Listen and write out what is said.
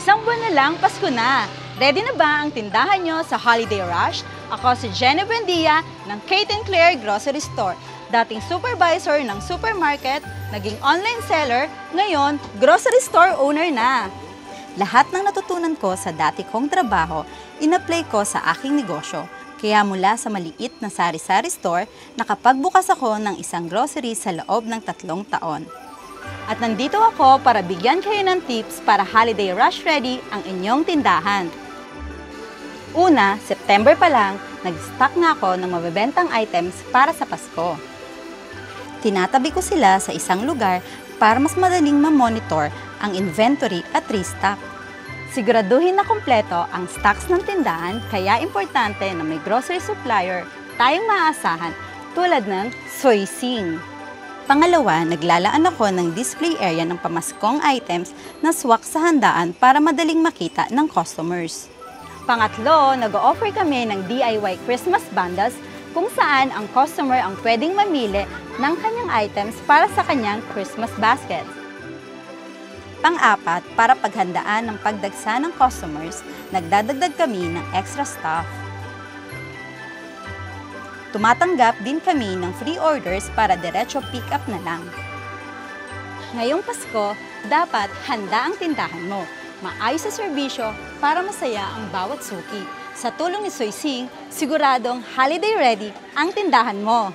Isang buwan na lang, Pasko na! Ready na ba ang tindahan nyo sa Holiday Rush? Ako si Jenny Buendia ng Kate & Claire Grocery Store. Dating supervisor ng supermarket, naging online seller, ngayon grocery store owner na. Lahat ng natutunan ko sa dati kong trabaho, in-apply ko sa aking negosyo. Kaya mula sa maliit na sari-sari store, nakapagbukas ako ng isang grocery sa loob ng 3 taon. At nandito ako para bigyan kayo ng tips para holiday rush ready ang inyong tindahan. Una, September pa lang, nag-stock nga ako ng mabebentang items para sa Pasko. Tinatabi ko sila sa isang lugar para mas madaling ma-monitor ang inventory at restock. Siguraduhin na kompleto ang stocks ng tindahan, kaya importante na may grocery supplier tayong maaasahan tulad ng Soy Sing. Pangalawa, naglalaan ako ng display area ng pamaskong items na swak sa handaan para madaling makita ng customers. Pangatlo, nag-o-offer kami ng DIY Christmas bundles kung saan ang customer ang pwedeng mamili ng kanyang items para sa kanyang Christmas basket. Pang-apat, para paghandaan ng pagdagsa ng customers, nagdadagdag kami ng extra staff. Tumatanggap din kami ng free orders para diretso pick up na lang. Ngayong Pasko, dapat handa ang tindahan mo. Maayos sa serbisyo para masaya ang bawat suki. Sa tulong ni Soy Sing, siguradong holiday ready ang tindahan mo.